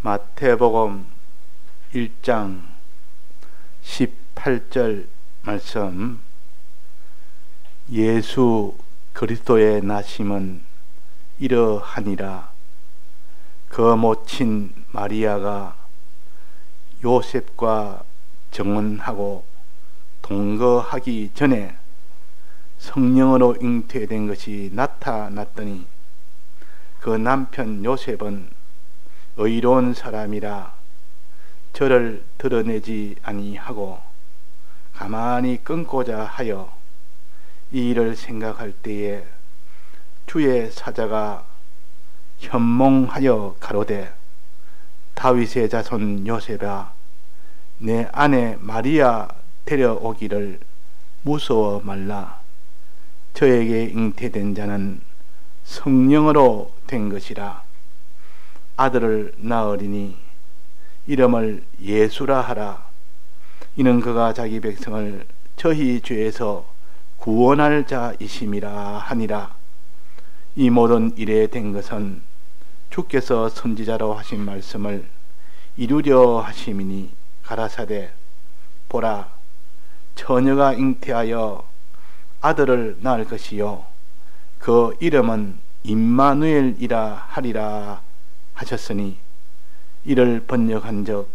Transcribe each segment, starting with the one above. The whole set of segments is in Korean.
마태복음 1장 18절 말씀. 예수 그리스도의 나심은 이러하니라. 그 모친 마리아가 요셉과 정혼하고 동거하기 전에 성령으로 잉태된 것이 나타났더니 그 남편 요셉은 의로운 사람이라 저를 드러내지 아니하고 가만히 끊고자 하여 이 일을 생각할 때에 주의 사자가 현몽하여 가로되 다윗의 자손 요셉아, 내 아내 마리아 데려오기를 무서워 말라. 저에게 잉태된 자는 성령으로 된 것이라. 아들을 낳으리니 이름을 예수라 하라. 이는 그가 자기 백성을 저희 죄에서 구원할 자이심이라 하니라. 이 모든 일에 된 것은 주께서 선지자로 하신 말씀을 이루려 하심이니 가라사대 보라, 처녀가 잉태하여 아들을 낳을 것이요 그 이름은 임마누엘이라 하리라 하셨으니, 이를 번역한즉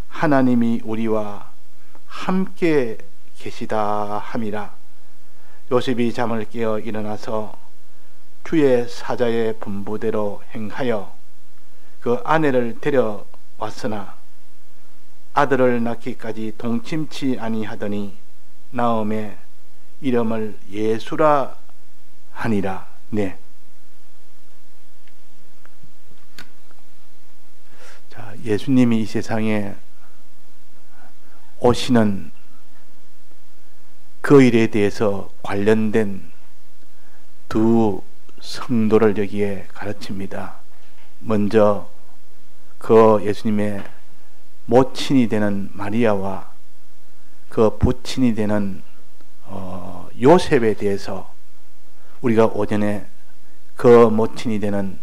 하나님이 우리와 함께 계시다 함이라. 요셉이 잠을 깨어 일어나서 주의 사자의 분부대로 행하여 그 아내를 데려왔으나 아들을 낳기까지 동침치 아니하더니 나음에 이름을 예수라 하니라. 네. 자, 예수님이 이 세상에 오시는 그 일에 대해서 관련된 두 성도를 여기에 가르칩니다. 먼저 그 예수님의 모친이 되는 마리아와 그 부친이 되는 요셉에 대해서 우리가 오전에 그 모친이 되는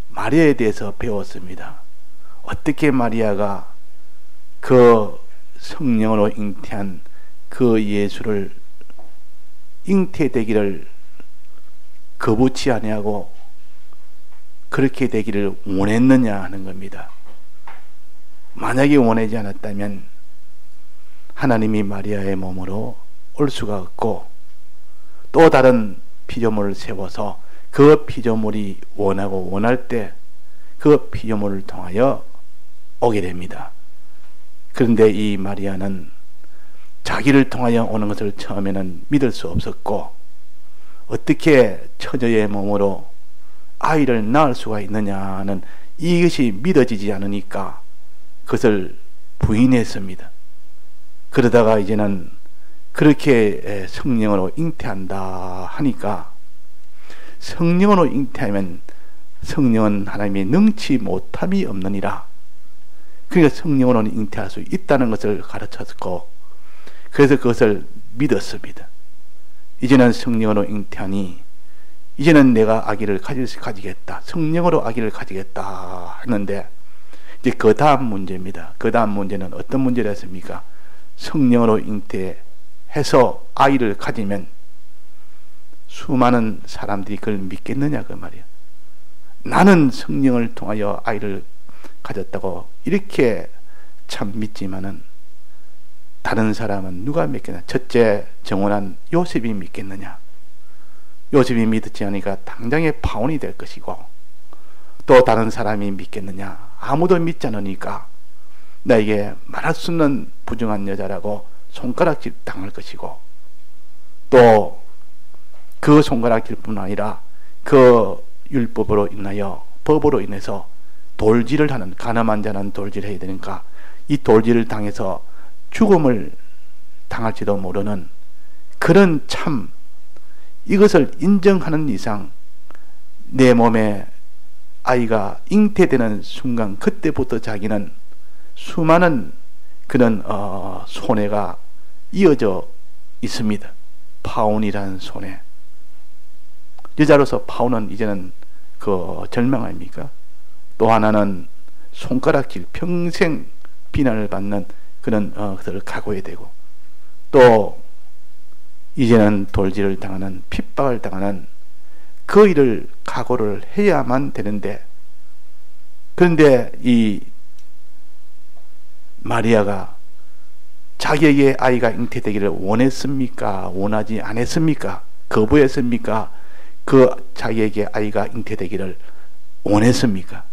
마리아에 대해서 배웠습니다. 어떻게 마리아가 그 성령으로 잉태한 그 예수를 잉태되기를 거부치 아니하고 그렇게 되기를 원했느냐 하는 겁니다. 만약에 원하지 않았다면 하나님이 마리아의 몸으로 올 수가 없고 또 다른 피조물을 세워서 그 피조물이 원하고 원할 때 그 피조물을 통하여 오게 됩니다. 그런데 이 마리아는 자기를 통하여 오는 것을 처음에는 믿을 수 없었고, 어떻게 처녀의 몸으로 아이를 낳을 수가 있느냐는 이것이 믿어지지 않으니까 그것을 부인했습니다. 그러다가 이제는 그렇게 성령으로 잉태한다 하니까, 성령으로 잉태하면 성령은 하나님이 능치 못함이 없느니라. 그러니까 성령으로 잉태할 수 있다는 것을 가르쳤고, 그래서 그것을 믿었습니다. 이제는 성령으로 잉태하니 이제는 내가 아기를 가지겠다, 성령으로 아기를 가지겠다 하는데, 이제 그 다음 문제입니다. 그 다음 문제는 어떤 문제였습니까? 성령으로 잉태해서 아이를 가지면 수많은 사람들이 그걸 믿겠느냐 그 말이야. 나는 성령을 통하여 아이를 가졌다고 이렇게 참 믿지만은 다른 사람은 누가 믿겠냐? 첫째 정혼한 요셉이 믿겠느냐? 요셉이 믿지 않으니까 당장에 파혼이 될 것이고, 또 다른 사람이 믿겠느냐? 아무도 믿지 않으니까 나에게 말할 수 없는 부정한 여자라고 손가락질 당할 것이고, 또 그 손가락질뿐 아니라 그 율법으로 인하여, 법으로 인해서 돌질을 하는, 가늠한 자는 돌질해야 되니까 이 돌질을 당해서 죽음을 당할지도 모르는 그런, 참 이것을 인정하는 이상 내 몸에 아이가 잉태되는 순간 그때부터 자기는 수많은 그런 손해가 이어져 있습니다. 파혼이라는 손해. 여자로서 파혼은 이제는 그 절망 아닙니까? 또 하나는 손가락질, 평생 비난을 받는 그런 것을 각오해야 되고, 또 이제는 돌질을 당하는, 핍박을 당하는 그 일을 각오를 해야만 되는데, 그런데 이 마리아가 자기에게 아이가 잉태되기를 원했습니까? 원하지 않았습니까? 거부했습니까? 그 자기에게 아이가 잉태되기를 원했습니까?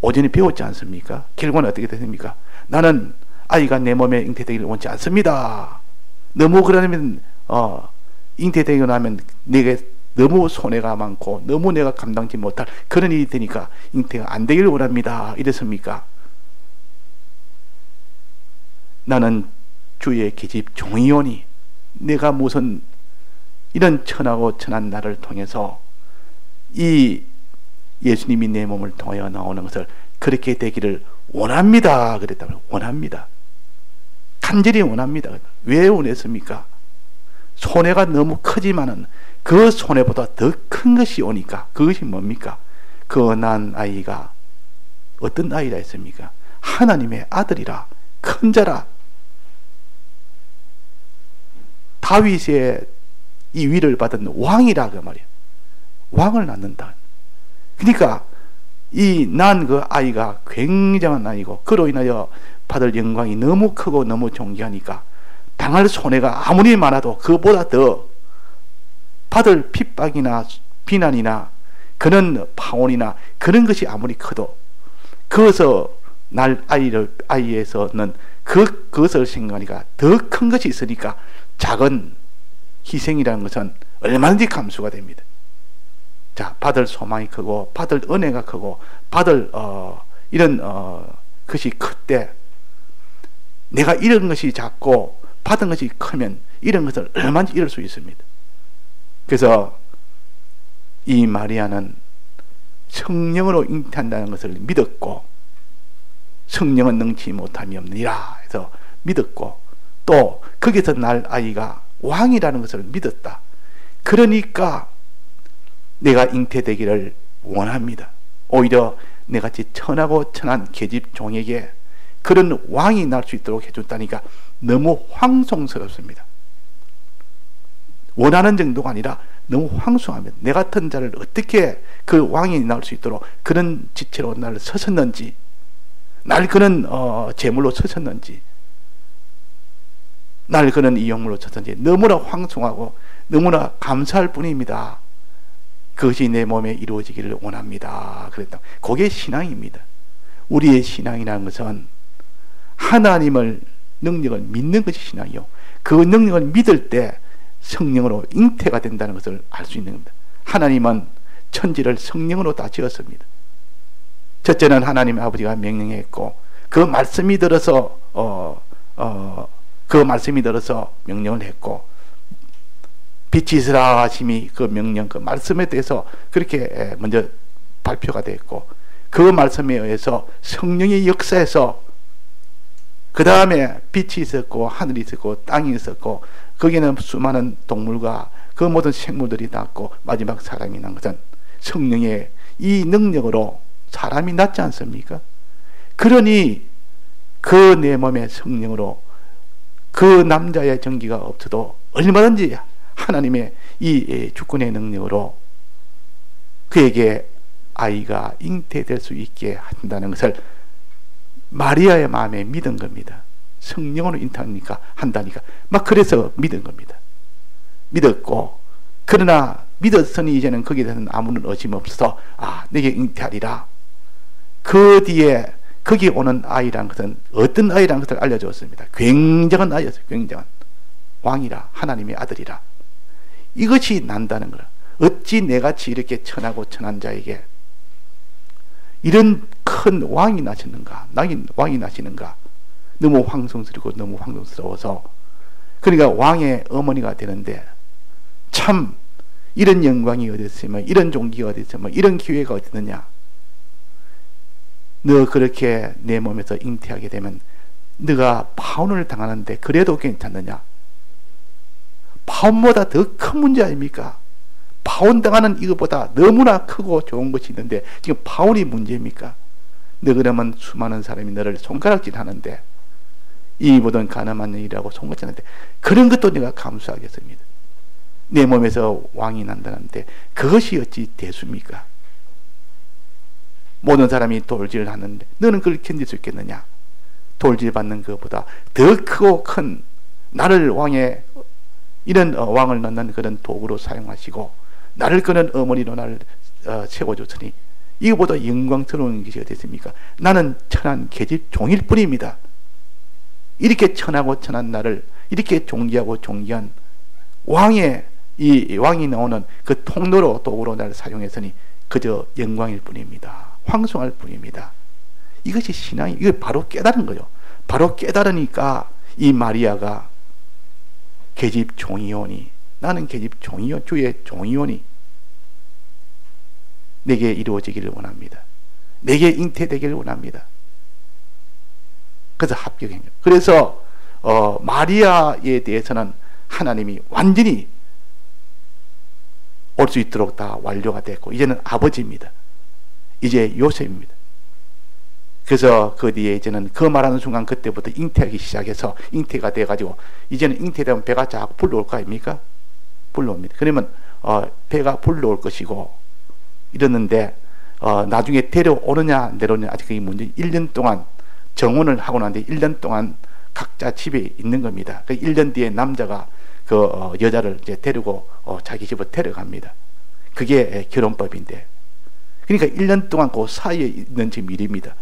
오전에 배웠지 않습니까? 결과는 어떻게 됐습니까? 나는 아이가 내 몸에 잉태되기를 원치 않습니다. 너무 그러면 잉태되고 나면 내게 너무 손해가 많고 너무 내가 감당치 못할 그런 일이 되니까 잉태가 안 되기를 원합니다. 이랬습니까? 나는 주의 계집 종이오니 내가 무슨 이런 천하고 천한 나를 통해서 이 예수님이 내 몸을 통하여 나오는 것을 그렇게 되기를 원합니다. 그랬다면 원합니다. 간절히 원합니다. 왜 원했습니까? 손해가 너무 크지만은 그 손해보다 더 큰 것이 오니까, 그것이 뭡니까? 그 난 아이가 어떤 아이라 했습니까? 하나님의 아들이라, 큰 자라, 다윗의 이 위를 받은 왕이라 그 말이야. 왕을 낳는다. 그러니까 이 난 그 아이가 굉장한 아이고, 그로 인하여 받을 영광이 너무 크고 너무 존귀하니까 당할 손해가 아무리 많아도 그보다 더 받을 핍박이나 비난이나 그런 파혼이나 그런 것이 아무리 커도 그것을 아이에서는 그것을 생각하니까 더 큰 것이 있으니까 작은 희생이라는 것은 얼마든지 감수가 됩니다. 자, 받을 소망이 크고 받을 은혜가 크고 받을 이런 것이 클 때 내가 이런 것이 작고 받은 것이 크면 이런 것을 얼마든지 이룰 수 있습니다. 그래서 이 마리아는 성령으로 잉태한다는 것을 믿었고, 성령은 능치 못함이 없느니라 해서 믿었고, 또 거기서 날 아이가 왕이라는 것을 믿었다. 그러니까 내가 잉태되기를 원합니다. 오히려 내같이 천하고 천한 계집 종에게 그런 왕이 날 수 있도록 해줬다니까 너무 황송스럽습니다. 원하는 정도가 아니라 너무 황송합니다. 내 같은 자를 어떻게 그 왕이 나올 수 있도록 그런 지체로 나를 서셨는지, 날 그런 제물로 서셨는지, 날 그런 이용물로 쳤든지 너무나 황송하고 너무나 감사할 뿐입니다. 그것이 내 몸에 이루어지기를 원합니다. 그랬다. 그게 신앙입니다. 우리의 신앙이라는 것은 하나님을 능력을 믿는 것이 신앙이요, 그 능력을 믿을 때 성령으로 잉태가 된다는 것을 알 수 있는 겁니다. 하나님은 천지를 성령으로 다 지었습니다. 첫째는 하나님 아버지가 명령했고, 그 말씀이 들어서 명령을 했고, 빛이 있으라 하심이 그 명령, 그 말씀에 대해서 그렇게 먼저 발표가 됐고, 그 말씀에 의해서 성령의 역사에서 그 다음에 빛이 있었고 하늘이 있었고 땅이 있었고, 거기는 수많은 동물과 그 모든 생물들이 났고 마지막 사람이 난 것은 성령의 이 능력으로 사람이 났지 않습니까? 그러니 그 내 몸의 성령으로 그 남자의 정기가 없어도 얼마든지 하나님의 이 주권의 능력으로 그에게 아이가 잉태될 수 있게 한다는 것을 마리아의 마음에 믿은 겁니다. 성령으로 잉태하니까 한다니까 막 그래서 믿은 겁니다. 믿었고, 그러나 믿었으니 이제는 거기에 대해서는 아무런 의심 없어서 내게 잉태하리라. 그 뒤에 거기 오는 아이란 것은 어떤 아이란 것을 알려주었습니다. 굉장한 아이였어요. 굉장한 왕이라, 하나님의 아들이라. 이것이 난다는 거라. 어찌 내같이 이렇게 천하고 천한 자에게 이런 큰 왕이 나시는가, 왕이 나시는가. 너무 황송스럽고 너무 황송스러워서, 그러니까 왕의 어머니가 되는데 참 이런 영광이 어디 있으면, 이런 종기가 어디 있으면, 이런 기회가 어디 있느냐. 너 그렇게 내 몸에서 잉태하게 되면 너가 파혼을 당하는데 그래도 괜찮느냐. 파혼보다 더 큰 문제 아닙니까? 파혼당하는 이것보다 너무나 크고 좋은 것이 있는데 지금 파혼이 문제입니까? 너 그러면 수많은 사람이 너를 손가락질 하는데, 이 모든 가늠한 년이라고 손가락질 하는데, 그런 것도 내가 감수하겠습니다. 내 몸에서 왕이 난다는데 그것이 어찌 대수입니까? 모든 사람이 돌질을 하는데 너는 그걸 견딜 수 있겠느냐? 돌질 받는 것보다 더 크고 큰 나를 왕의 이런 왕을 넣는 그런 도구로 사용하시고 나를 그런 어머니로 나를 세워줬으니 이거보다 영광스러운 것이 어디 있습니까? 나는 천한 계집 종일 뿐입니다. 이렇게 천하고 천한 나를 이렇게 존귀하고 존귀한 왕의 이 왕이 나오는 그 통로로 도구로 나를 사용했으니 그저 영광일 뿐입니다. 황송할 뿐입니다. 이것이 신앙이, 이거 바로 깨달은 거죠. 바로 깨달으니까 이 마리아가 계집 종이오니, 나는 계집 종이요, 주의 종이오니 내게 이루어지기를 원합니다. 내게 잉태되기를 원합니다. 그래서 합격한 거예요. 그래서 마리아에 대해서는 하나님이 완전히 올 수 있도록 다 완료가 됐고 이제는 아버지입니다. 이제 요셉입니다. 그래서 그 뒤에 이제는 그 말하는 순간 그때부터 잉태하기 시작해서 잉태가 돼가지고 이제는 잉태되면 배가 자꾸 불러올 거 아닙니까? 불러옵니다. 그러면 배가 불러올 것이고 이러는데 나중에 데려오느냐 안 데려오느냐 아직 그게 문제. 1년 동안 정혼을 하고 나는데 1년 동안 각자 집에 있는 겁니다. 그 1년 뒤에 남자가 그 여자를 이제 데리고 자기 집으로 데려갑니다. 그게 결혼법인데, 그러니까 1년 동안 그 사이에 있는 지금 일입니다.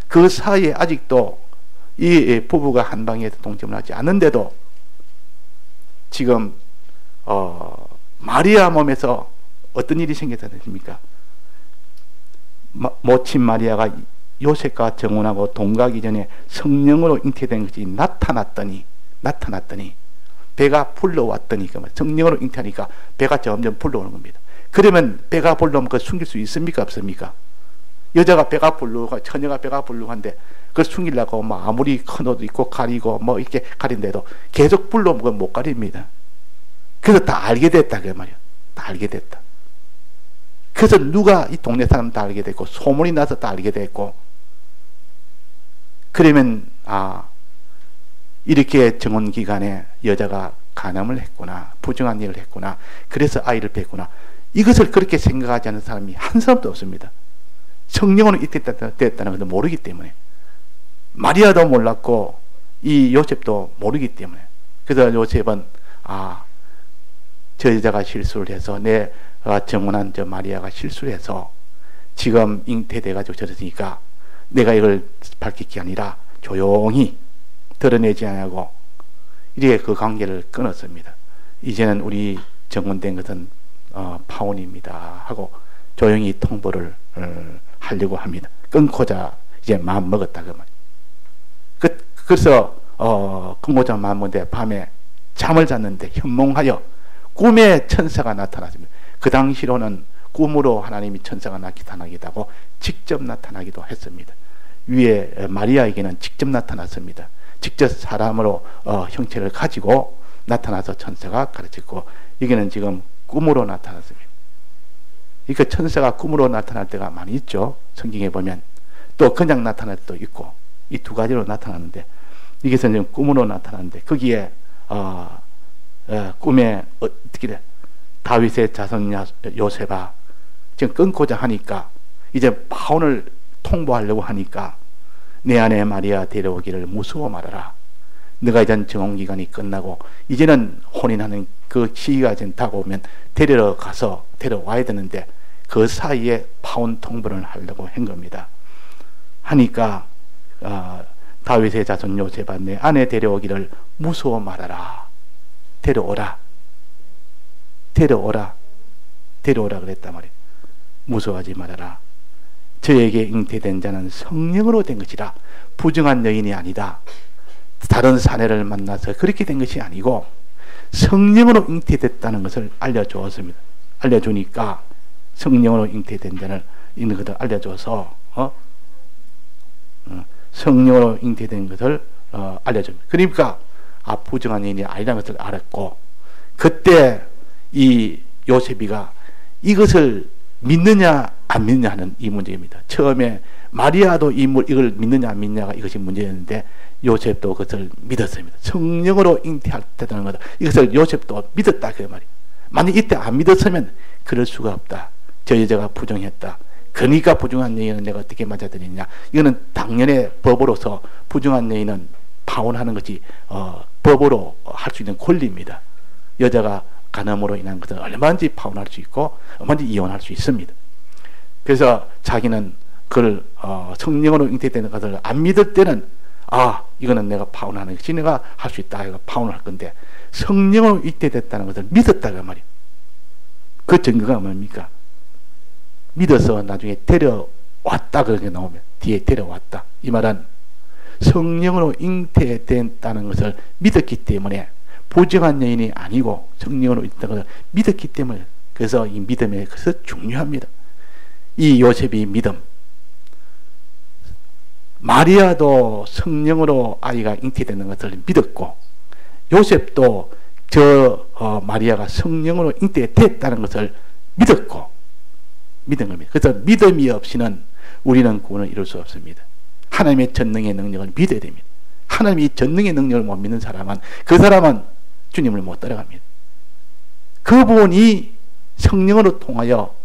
그 사이에 아직도 이 부부가 한 방에서 동침을 하지 않는데도 지금 마리아 몸에서 어떤 일이 생겼습니까? 모친 마리아가 요셉과 정혼하고 동거하기 전에 성령으로 잉태된 것이 나타났더니 배가 불러왔더니 성령으로 잉태하니까 배가 점점 불러오는 겁니다. 그러면 배가 불러오면 그걸 숨길 수 있습니까? 없습니까? 여자가 배가 불러오고 처녀가 배가 불러오는데 그걸 숨기려고 뭐 아무리 큰 옷 입고 가리고 뭐 이렇게 가린데도 계속 불러오면 그걸 못 가립니다. 그래서 다 알게 됐다 그 말이야. 다 알게 됐다. 그래서 누가 이 동네 사람 다 알게 됐고 소문이 나서 다 알게 됐고, 그러면 이렇게 정혼 기간에 여자가 간암을 했구나, 부정한 일을 했구나, 그래서 아이를 뺐구나, 이것을 그렇게 생각하지 않는 사람이 한 사람도 없습니다. 성령으로 됐다는 것을 모르기 때문에. 마리아도 몰랐고 이 요셉도 모르기 때문에. 그래서 요셉은 저 여자가 실수를 해서 내가 정혼한 저 마리아가 실수를 해서 지금 잉태돼가지고 저랬으니까 내가 이걸 밝힐 게 아니라 조용히 드러내지 않고 이렇게 그 관계를 끊었습니다. 이제는 우리 정혼된 것은 파혼입니다 하고 조용히 통보를 하려고 합니다. 끊고자 이제 마음 먹었다 그 말. 그래서 끊고자 마음 먹는데 밤에 잠을 잤는데 현몽하여 꿈에 천사가 나타났습니다. 그 당시로는 꿈으로 하나님이 천사가 나타나기도 하고 직접 나타나기도 했습니다. 위에 마리아에게는 직접 나타났습니다. 직접 사람으로 형체를 가지고 나타나서 천사가 가르쳤고, 여기는 지금 꿈으로 나타났습니다. 그러니까 천사가 꿈으로 나타날 때가 많이 있죠. 성경에 보면 또 그냥 나타날 때도 있고 이 두 가지로 나타나는데, 이게서 지금 꿈으로 나타나는데 거기에 꿈에 어떻게 돼? 다윗의 자손 요셉아, 지금 끊고자 하니까 이제 파혼을 통보하려고 하니까 내 아내 마리아 데려오기를 무서워 말아라. 네가 이제 정혼기간이 끝나고 이제는 혼인하는 그 시기가 지금 다가오면 데려와야 되는데 그 사이에 파혼 통보를 하려고 한 겁니다. 하니까 다윗의 자손 요셉아, 내 아내 데려오기를 무서워 말아라. 데려오라 그랬단 말이에요. 무서워하지 말아라. 저에게 잉태된 자는 성령으로 된 것이라. 부정한 여인이 아니다. 다른 사내를 만나서 그렇게 된 것이 아니고 성령으로 잉태됐다는 것을 알려주었습니다. 알려주니까 성령으로 잉태된 자는 있는 것을 알려줘서 성령으로 잉태된 것을 알려줍니다. 그러니까 부정한 여인이 아니라는 것을 알았고, 그때 이 요셉이가 이것을 믿느냐 안 믿느냐 하는 이 문제입니다. 처음에 마리아도 이걸 믿느냐 안 믿느냐가 이것이 문제였는데 요셉도 그것을 믿었습니다. 성령으로 잉태했다는 것을 이것을 요셉도 믿었다 그 말이. 만약 이때 안 믿었으면 그럴 수가 없다. 저 여자가 부정했다. 그러니까 부정한 여인은 내가 어떻게 맞아들이냐. 이거는 당연히 법으로서 부정한 여인은 파혼하는 것이 법으로 할 수 있는 권리입니다. 여자가 간음으로 인한 것은 얼마든지 파혼할 수 있고 얼마든지 이혼할 수 있습니다. 그래서 자기는 그걸 성령으로 잉태되는 것을 안 믿을 때는 이거는 내가 파혼하는 것이 내가 할 수 있다. 이거 파혼을 할 건데 성령으로 잉태됐다는 것을 믿었다가 말이에요. 그 증거가 뭡니까? 믿어서 나중에 데려왔다 그렇게 나오면 뒤에 데려왔다. 이 말은 성령으로 잉태됐다는 것을 믿었기 때문에 부정한 여인이 아니고 성령으로 잉태된 것을 믿었기 때문에 그래서 이 믿음이 그래서 중요합니다. 이 요셉이 믿음. 마리아도 성령으로 아이가 잉태되는 것을 믿었고 요셉도 마리아가 성령으로 잉태됐다는 것을 믿었고 믿은 겁니다. 그래서 믿음이 없이는 우리는 구원을 이룰 수 없습니다. 하나님의 전능의 능력을 믿어야 됩니다. 하나님이 전능의 능력을 못 믿는 사람은 그 사람은 주님을 못 따라갑니다. 그분이 성령으로 통하여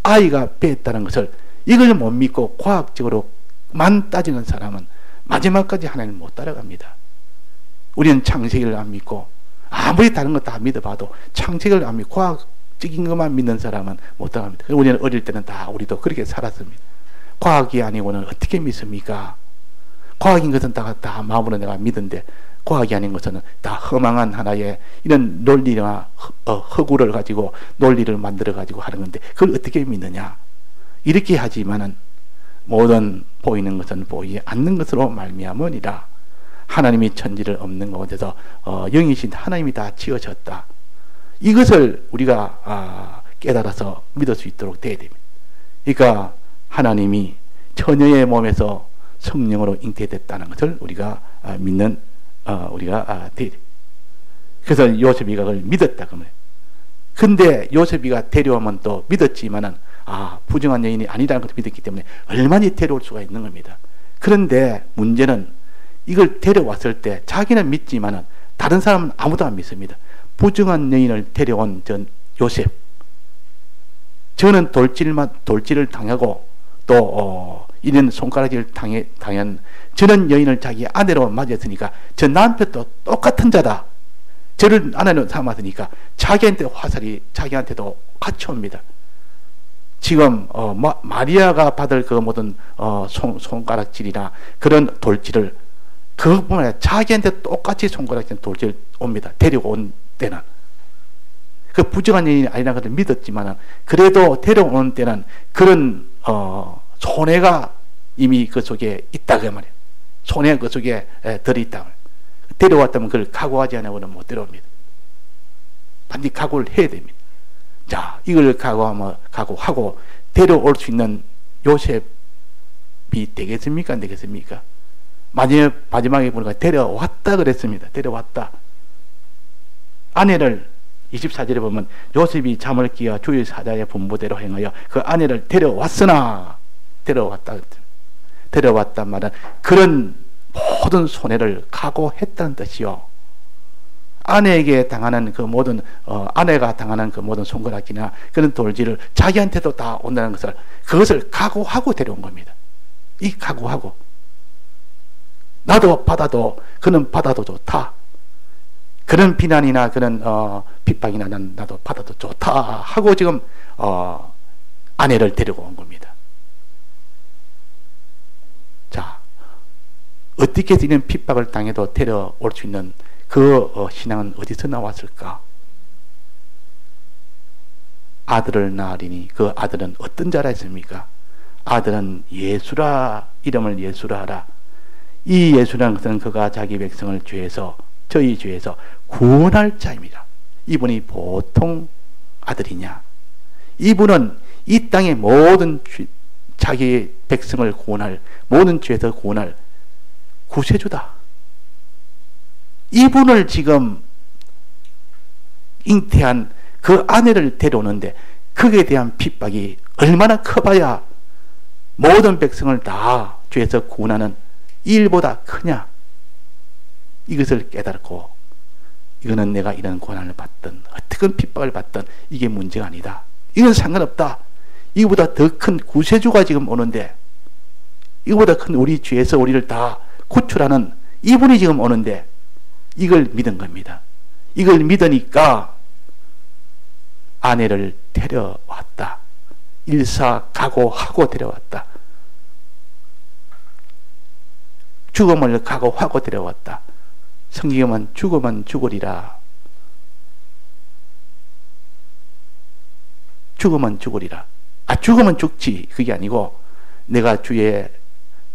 아이가 배했다는 것을 이걸 못 믿고 과학적으로만 따지는 사람은 마지막까지 하나님을 못 따라갑니다. 우리는 창세기를 안 믿고 아무리 다른 것 다 믿어봐도 창세기를 안 믿고 과학적인 것만 믿는 사람은 못 따라갑니다. 우리는 어릴 때는 다 우리도 그렇게 살았습니다. 과학이 아니고는 어떻게 믿습니까? 과학인 것은 다 마음으로 내가 믿는데 과학이 아닌 것은 다 허망한 하나의 이런 논리나 허구를 가지고 논리를 만들어 가지고 하는 건데 그걸 어떻게 믿느냐? 이렇게 하지만은 모든 보이는 것은 보이지 않는 것으로 말미암으니라. 하나님이 천지를 없는 곳에서 영이신 하나님이 다 지어졌다. 이것을 우리가 깨달아서 믿을 수 있도록 돼야 됩니다. 그러니까 하나님이 처녀의 몸에서 성령으로 잉태됐다는 것을 우리가 믿는 우리가 돼야 됩니다. 그래서 요셉이가 그걸 믿었다 그 말이에요. 근데 요셉이가 데려오면 또 믿었지만은 부정한 여인이 아니라는 것을 믿었기 때문에 얼마나 데려올 수가 있는 겁니다. 그런데 문제는 이걸 데려왔을 때 자기는 믿지만은 다른 사람은 아무도 안 믿습니다. 부정한 여인을 데려온 요셉, 저는 돌질을 당하고 또 이런 손가락질을 당한 저는 여인을 자기 아내로 맞았으니까 저 남편도 똑같은 자다. 저를 아내로 삼았으니까 자기한테 화살이 자기한테도 같이 옵니다. 지금 마리아가 받을 그 모든 손가락질이나 그런 돌질을 그것뿐만 아니라 자기한테 똑같이 손가락질 돌질 옵니다. 데리고 온 때는 그 부정한 여인이 아니라는 것을 믿었지만 그래도 데려오는 때는 그런 손해가 이미 그 속에 있다 그 말이에요. 손해가 그 속에 들어있다 말이에요. 데려왔다면 그걸 각오하지 않으면 못 데려옵니다. 반드시 각오를 해야 됩니다. 자, 이걸 각오하고 데려올 수 있는 요셉이 되겠습니까? 안 되겠습니까? 마지막에 보니까 데려왔다 그랬습니다. 데려왔다. 아내를 24절에 보면 요셉이 잠을 끼어 주의 사자의 분부대로 행하여 그 아내를 데려왔으나 데려왔단 말은 그런 모든 손해를 각오했다는 뜻이요. 아내에게 당하는 그 모든 아내가 당하는 그 모든 손가락이나 그런 돌질을 자기한테도 다 온다는 것을 그것을 각오하고 데려온 겁니다. 이 각오하고 나도 받아도 그는 받아도 좋다. 그런 비난이나 그런 핍박이나 나도 받아도 좋다 하고 지금 아내를 데리고 온 겁니다. 자, 어떻게 이런 핍박을 당해도 데려올 수 있는 그 신앙은 어디서 나왔을까? 아들을 낳으리니 그 아들은 어떤 자라 했습니까? 아들은 예수라, 이름을 예수라 하라. 이 예수라는 것은 그가 자기 백성을 저희 죄에서 구원할 자입니다. 이분이 보통 아들이냐? 이분은 이 땅의 모든 자기 백성을 구원할, 모든 죄에서 구원할 구세주다. 이분을 지금 잉태한 그 아내를 데려오는데 거기에 대한 핍박이 얼마나 커봐야 모든 백성을 다 죄에서 구원하는 이 일보다 크냐? 이것을 깨닫고 이거는 내가 이런 고난을 받든 어떻게 핍박을 받든 이게 문제가 아니다. 이건 상관없다. 이거보다 더 큰 구세주가 지금 오는데, 이거보다 큰 우리 죄에서 우리를 다 구출하는 이분이 지금 오는데 이걸 믿은 겁니다. 이걸 믿으니까 아내를 데려왔다. 일사각오하고 데려왔다. 죽음을 각오하고 데려왔다. 성경은 죽으면 죽으리라. 죽으면 죽으리라. 죽으면 죽지. 그게 아니고 내가 주의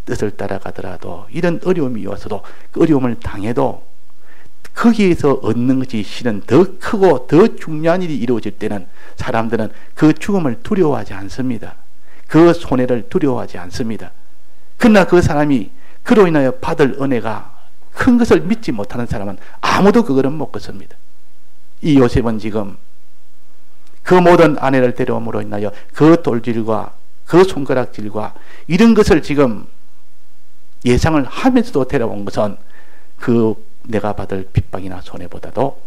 뜻을 따라가더라도 이런 어려움이 와서도 그 어려움을 당해도 거기에서 얻는 것이 실은 더 크고 더 중요한 일이 이루어질 때는 사람들은 그 죽음을 두려워하지 않습니다. 그 손해를 두려워하지 않습니다. 그러나 그 사람이 그로 인하여 받을 은혜가 큰 것을 믿지 못하는 사람은 아무도 그거는 못 걷습니다. 이 요셉은 지금 그 모든 아내를 데려옴으로 인하여 그 돌질과 그 손가락질과 이런 것을 지금 예상을 하면서도 데려온 것은 그 내가 받을 핍박이나 손해보다도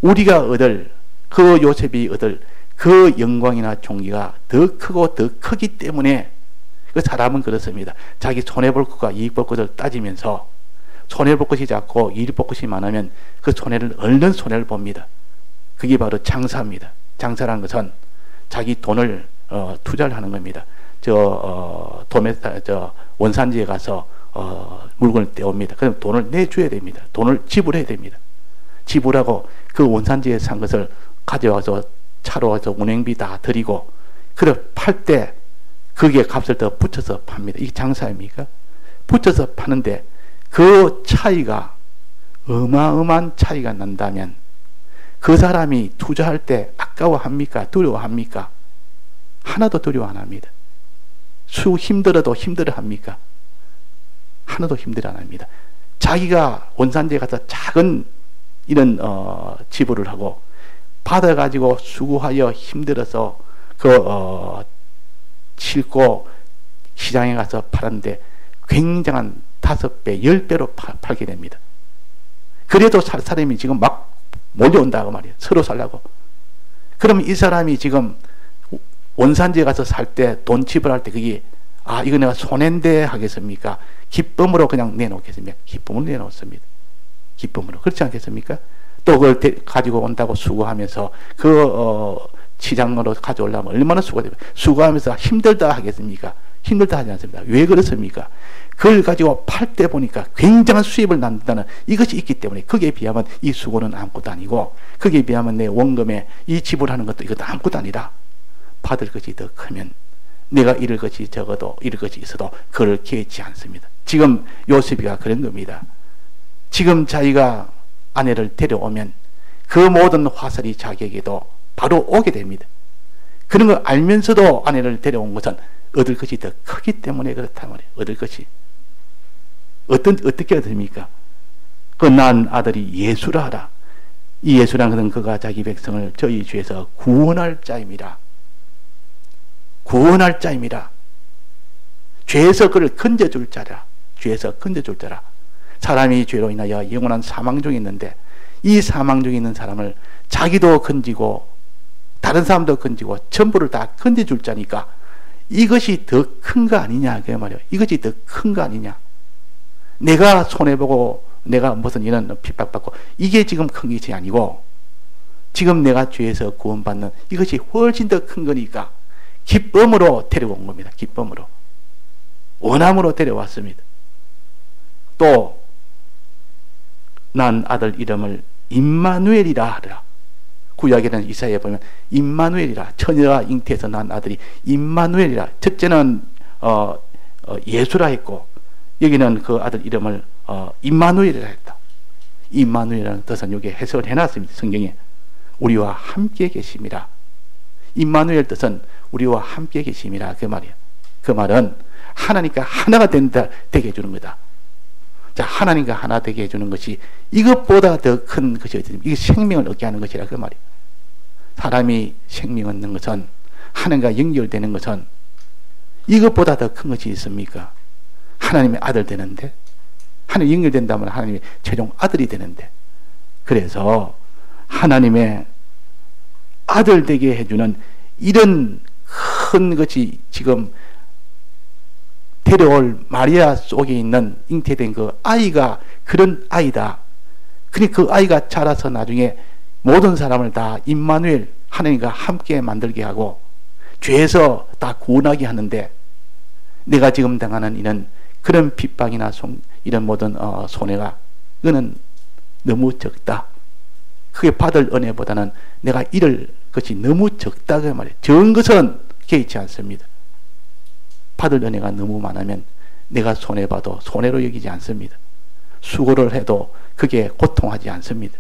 우리가 얻을 그 요셉이 얻을 그 영광이나 종기가 더 크고 더 크기 때문에 그 사람은 그렇습니다. 자기 손해볼 것과 이익볼 것을 따지면서 손해볼 것이 작고 이익볼 것이 많으면 그 손해를 얼른 손해를 봅니다. 그게 바로 장사입니다. 장사라는 것은 자기 돈을 투자를 하는 겁니다. 원산지에 가서 물건을 떼옵니다. 그럼 돈을 내줘야 됩니다. 돈을 지불해야 됩니다. 지불하고 그 원산지에 산 것을 가져와서 차로 와서 운행비 다 드리고 그래 팔 때 거기에 값을 더 붙여서 팝니다. 이게 장사입니까? 붙여서 파는데 그 차이가 어마어마한 차이가 난다면 그 사람이 투자할 때 아까워합니까? 두려워합니까? 하나도 두려워 안 합니다. 힘들어도 힘들어합니까? 하나도 힘들어 안 합니다. 자기가 원산지에 가서 작은 이런 지불을 하고 받아가지고 수고하여 힘들어서 싣고 시장에 가서 팔았는데 굉장한 5배, 10배로 팔게 됩니다. 그래도 살 사람이 지금 막 몰려온다고 말이에요. 서로 살라고. 그러면 이 사람이 지금 원산지에 가서 살 때 돈 지불할 때 그게 이거 내가 손해인데 하겠습니까? 기쁨으로 그냥 내놓겠습니까? 기쁨으로 내놓습니다. 기쁨으로. 그렇지 않겠습니까? 또 그걸 가지고 온다고 수고하면서 시장으로 가져오려면 얼마나 수고됩니까? 수고하면서 힘들다 하겠습니까? 힘들다 하지 않습니다. 왜 그렇습니까? 그걸 가지고 팔 때 보니까 굉장한 수입을 남긴다는 이것이 있기 때문에 거기에 비하면 이 수고는 아무것도 아니고 거기에 비하면 내 원금에 이 지불하는 것도 이것도 아무것도 아니라 받을 것이 더 크면 내가 잃을 것이 적어도 잃을 것이 있어도 그걸 개의치 않습니다. 지금 요셉이가 그런 겁니다. 지금 자기가 아내를 데려오면 그 모든 화살이 자기에게도 바로 오게 됩니다. 그런 걸 알면서도 아내를 데려온 것은 얻을 것이 더 크기 때문에 그렇단 말이에요. 얻을 것이. 어떻게 얻습니까? 그 난 아들이 예수라 하라. 이 예수라는 것은 그가 자기 백성을 저희 죄에서 구원할 자임이라. 구원할 자임이라. 죄에서 그를 건져줄 자라. 죄에서 건져줄 자라. 사람이 죄로 인하여 영원한 사망 중에 있는데 이 사망 중에 있는 사람을 자기도 건지고 다른 사람도 건지고 전부를 다 건져줄 자니까 이것이 더 큰 거 아니냐 그 말이에요. 이것이 더 큰 거 아니냐. 내가 손해보고 내가 무슨 이런 핍박받고 이게 지금 큰 것이 아니고 지금 내가 죄에서 구원받는 이것이 훨씬 더 큰 거니까 기쁨으로 데려온 겁니다. 기쁨으로. 원함으로 데려왔습니다. 또 난 아들 이름을 임마누엘이라 하더라. 구약에는 이사야에 보면 임마누엘이라 처녀가 잉태해서 난 아들이 임마누엘이라. 첫째는 예수라 했고 여기는 그 아들 이름을 임마누엘이라 했다. 임마누엘이라는 뜻은 여기 해석을 해놨습니다. 성경에 우리와 함께 계심이라. 임마누엘 뜻은 우리와 함께 계심이라 그 말이에요. 그 말은 하나님과 하나가 되게 해주는 거다. 자, 하나님과 하나 되게 해주는 것이 이것보다 더 큰 것이 어디 이게 생명을 얻게 하는 것이라 그 말이에요. 사람이 생명 얻는 것은 하나님과 연결되는 것은 이것보다 더 큰 것이 있습니까? 하나님의 아들 되는데, 하나님 연결된다면 하나님의 최종 아들이 되는데, 그래서 하나님의 아들 되게 해주는 이런 큰 것이 지금 데려올 마리아 속에 있는 잉태된 그 아이가 그런 아이다. 그러니까 그 아이가 자라서 나중에 모든 사람을 다 임마누엘 하나님과 함께 만들게 하고 죄에서 다 구원하게 하는데, 내가 지금 당하는 이런 그런 핍박이나 이런 모든 손해가 그는 너무 적다. 그게 받을 은혜보다는 내가 잃을 것이 너무 적다 그 말이에요. 적은 것은 개의치 않습니다. 받을 은혜가 너무 많으면 내가 손해봐도 손해로 여기지 않습니다. 수고를 해도 그게 고통하지 않습니다.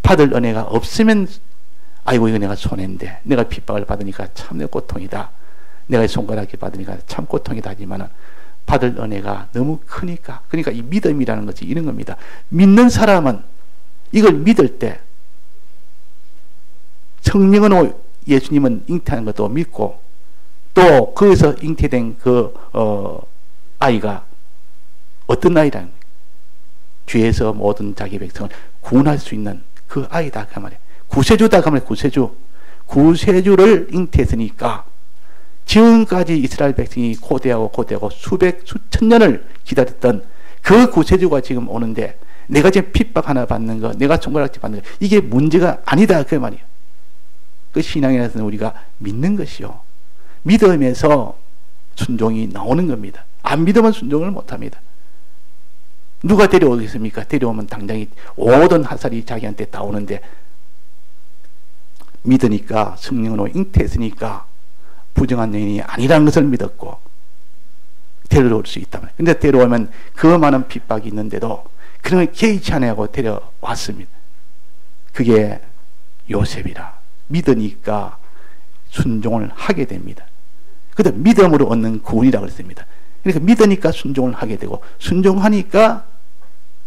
받을 은혜가 없으면 아이고 이거 내가 손해인데, 내가 핍박을 받으니까 참 내 고통이다, 내가 손가락을 받으니까 참 고통이다 하지만은 받을 은혜가 너무 크니까, 그러니까 이 믿음이라는 것이 이런 겁니다. 믿는 사람은 이걸 믿을 때 성령으로 예수님은 잉태하는 것도 믿고, 또 거기서 잉태된 그 아이가 어떤 아이라는 거예요? 죄에서 모든 자기 백성을 구원할 수 있는 그 아이다 그 말이에요. 구세주다 그 말이에요. 구세주를 잉태했으니까 지금까지 이스라엘 백성이 고대하고 수천 년을 기다렸던 그 구세주가 지금 오는데, 내가 지금 핍박 하나 받는 거, 내가 손가락질 받는 거, 이게 문제가 아니다 그 말이에요. 그 신앙에서는 우리가 믿는 것이요, 믿음에서 순종이 나오는 겁니다. 안 믿으면 순종을 못합니다. 누가 데려오겠습니까? 데려오면 당장이 모든 하살이 자기한테 다 오는데, 믿으니까, 성령으로 잉태했으니까 부정한 여인이 아니라는 것을 믿었고 데려올 수 있다면, 근데 데려오면 그 많은 핍박이 있는데도 그런 걸 개의치 않고 데려왔습니다. 그게 요셉이라. 믿으니까 순종을 하게 됩니다. 그래서 믿음으로 얻는 구원이라고 했습니다. 그러니까 믿으니까 순종을 하게 되고, 순종하니까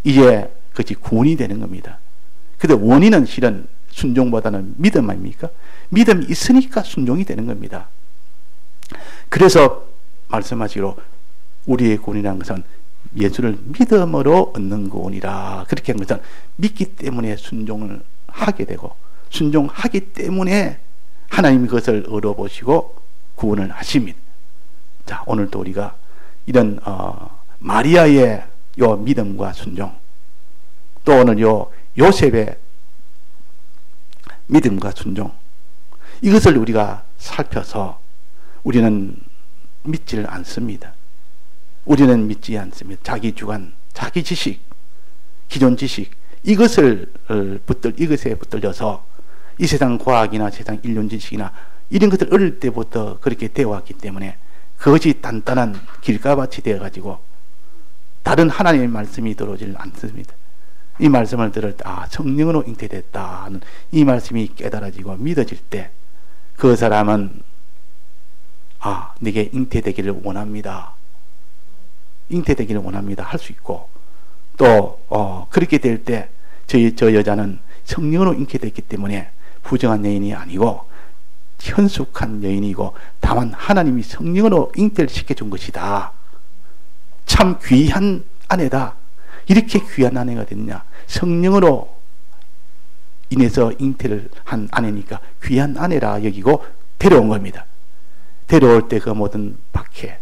이제 그것이 구원이 되는 겁니다. 그런데 원인은 실은 순종보다는 믿음 아닙니까? 믿음이 있으니까 순종이 되는 겁니다. 그래서 말씀하시기로 우리의 구원이라는 것은 예수를 믿음으로 얻는 구원이라, 그렇게 한 것은 믿기 때문에 순종을 하게 되고, 순종하기 때문에 하나님이 그것을 얻어보시고 구원을 하십니다. 자, 오늘도 우리가 이런 마리아의 요 믿음과 순종, 또 오늘 요 요셉의 믿음과 순종, 이것을 우리가 살펴서 우리는 믿지를 않습니다. 우리는 믿지 않습니다. 자기 주관, 자기 지식, 기존 지식, 이것에 붙들려서 이 세상 과학이나 세상 인륜 지식이나 이런 것들 어릴 때부터 그렇게 되어왔기 때문에 그것이 단단한 길가밭이 되어가지고 다른 하나님의 말씀이 들어오질 않습니다. 이 말씀을 들을 때, 성령으로 잉태됐다는 이 말씀이 깨달아지고 믿어질 때, 그 사람은 내게 잉태되기를 원합니다, 잉태되기를 원합니다 할 수 있고, 또 그렇게 될 때 저 여자는 성령으로 잉태됐기 때문에 부정한 여인이 아니고 현숙한 여인이고, 다만 하나님이 성령으로 잉태를 시켜준 것이다, 참 귀한 아내다. 이렇게 귀한 아내가 됐냐? 성령으로 인해서 잉태를 한 아내니까 귀한 아내라 여기고 데려온 겁니다. 데려올 때 그 모든 박해,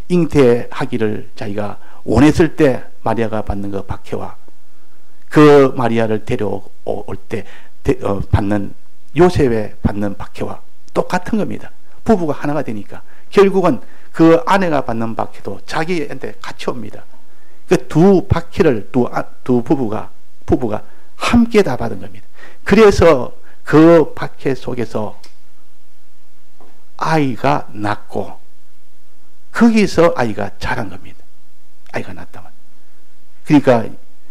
잉태하기를 자기가 원했을 때 마리아가 받는 그 박해와 그 마리아를 데려올 때 받는 요셉의 받는 박해와 똑같은 겁니다. 부부가 하나가 되니까 결국은 그 아내가 받는 박해도 자기한테 같이 옵니다. 그 두 박해를 두 부부가 함께 다 받은 겁니다. 그래서 그 박해 속에서 아이가 낳고 거기서 아이가 자란 겁니다. 아이가 낳다만. 그러니까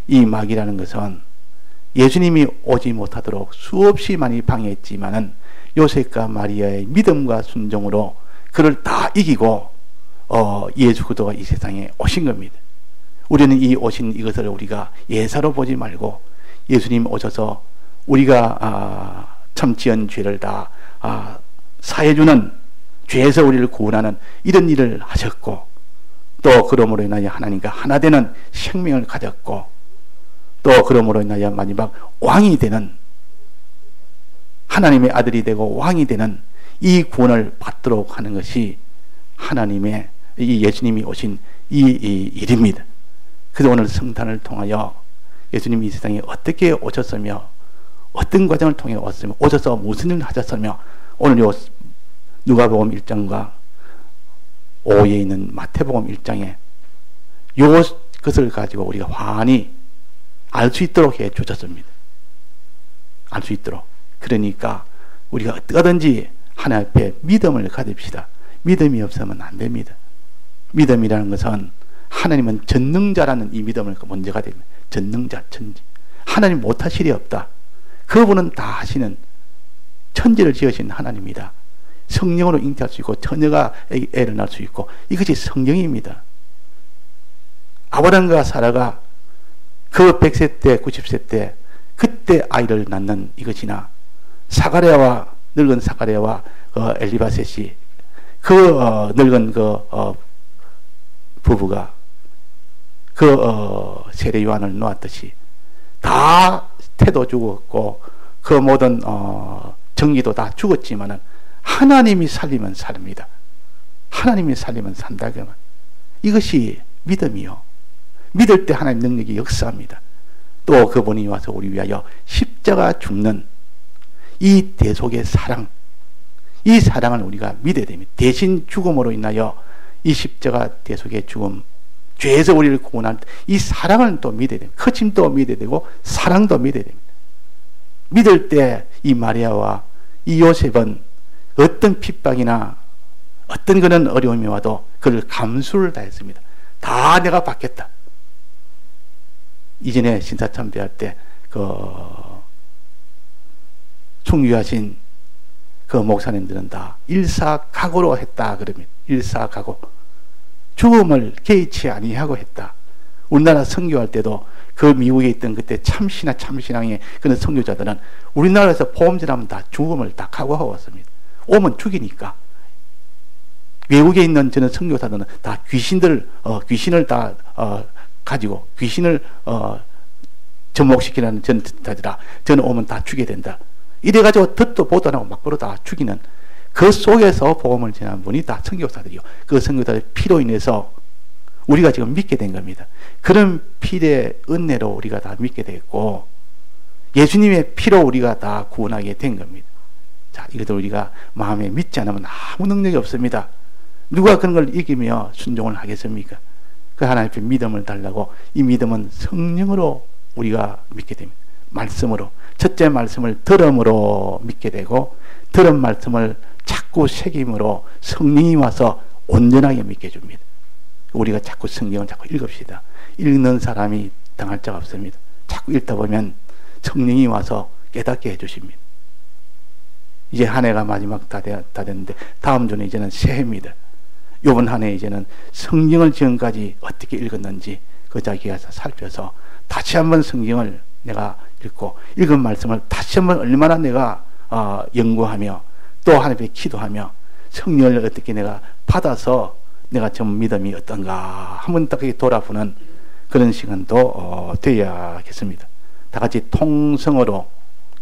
이 막이라는 것은 예수님이 오지 못하도록 수없이 많이 방해했지만은 요셉과 마리아의 믿음과 순종으로 그를 다 이기고 예수 그리스도가 이 세상에 오신 겁니다. 우리는 이 오신 이것을 우리가 예사로 보지 말고 예수님 오셔서 우리가 참 지은 죄를 다 사해주는 죄에서 우리를 구원하는 이런 일을 하셨고, 또 그러므로 인하여 하나님과 하나 되는 생명을 가졌고, 또 그러므로 인하여 마지막 왕이 되는, 하나님의 아들이 되고 왕이 되는 이 구원을 받도록 하는 것이 하나님의, 이 예수님이 오신 이 일입니다. 그래서 오늘 성탄을 통하여 예수님이 이 세상에 어떻게 오셨으며 어떤 과정을 통해 오셔서 무슨 일을 하셨으며, 오늘 요 누가복음 1장과 5에 있는 마태복음 1장에 요 것을 가지고 우리가 환히 알 수 있도록 해 주셨습니다. 알 수 있도록. 그러니까 우리가 어떠하든지 하나님 앞에 믿음을 가집시다. 믿음이 없으면 안 됩니다. 믿음이라는 것은 하나님은 전능자라는 이 믿음을 먼저가 됩니다. 전능자, 천지. 하나님 못하실 리 없다. 그분은 다 하시는, 천지를 지으신 하나님이다. 성령으로 잉태할 수 있고 처녀가 애를 낳을 수 있고, 이것이 성령입니다. 아브라함과 사라가 그 100세 때 90세 때 그때 아이를 낳는 이것이나, 사가랴와 늙은 사가랴와 엘리바셋이 늙은 부부가 세례 요한을 놓았듯이 다 태도 죽었고 그 모든 정기도 다 죽었지만은 하나님이 살리면 삽니다. 하나님이 살리면 산다. 그러면 이것이 믿음이요. 믿을 때 하나님 능력이 역사합니다. 또 그분이 와서 우리 위하여 십자가 죽는 이 대속의 사랑, 이 사랑을 우리가 믿어야 됩니다. 대신 죽음으로 인하여 이 십자가 대속의 죽음, 죄에서 우리를 구원할 이 사랑을 또 믿어야 됩니다. 커짐도 믿어야 되고 사랑도 믿어야 됩니다. 믿을 때 이 마리아와 이 요셉은 어떤 핍박이나 어떤 그런 어려움이 와도 그를 감수를 다했습니다. 다 내가 받겠다. 이전에 신사참배할 때 충유하신 그 목사님들은 다 일사각오로 했다 그럽니다. 일사각오. 죽음을 개의치 아니하고 했다. 우리나라 선교할 때도 그 미국에 있던 그때 참신앙의 그런 선교자들은 우리나라에서 보험질하면 다 죽음을 다 각오하고 왔습니다. 오면 죽이니까. 외국에 있는 저는 선교사들은 다 귀신을 다 가지고 귀신을 접목시키는 전사들아, 저는 오면 다 죽게 된다. 이래가지고 듣도 보도 안 하고 막바로 다 죽이는, 그 속에서 복음을 전한 분이 다 선교사들이요. 그 선교사들의 피로 인해서 우리가 지금 믿게 된 겁니다. 그런 피의 은혜로 우리가 다 믿게 됐고, 예수님의 피로 우리가 다 구원하게 된 겁니다. 자, 이것도 우리가 마음에 믿지 않으면 아무 능력이 없습니다. 누가 그런 걸 이기며 순종을 하겠습니까? 그 하나님 앞에 믿음을 달라고, 이 믿음은 성령으로 우리가 믿게 됩니다. 말씀으로, 첫째 말씀을 들음으로 믿게 되고, 들은 말씀을 자꾸 새김으로 성령이 와서 온전하게 믿게 줍니다. 우리가 자꾸 성경을 자꾸 읽읍시다. 읽는 사람이 당할 자가 없습니다. 자꾸 읽다 보면 성령이 와서 깨닫게 해주십니다. 이제 한 해가 마지막 다 됐는데 다음 주는 이제는 새해입니다. 이번 한 해 이제는 성경을 지금까지 어떻게 읽었는지 그 자기가 살펴서 다시 한번 성경을 내가 읽고, 읽은 말씀을 다시 한번 얼마나 내가 연구하며 또 하나님께 기도하며 성령을 어떻게 내가 받아서 내가 좀 믿음이 어떤가 한번 딱 돌아보는 그런 시간도 되어야겠습니다. 다 같이 통성으로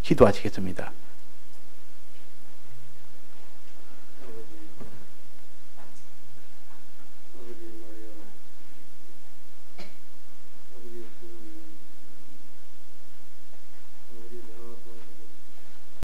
기도하시겠습니다.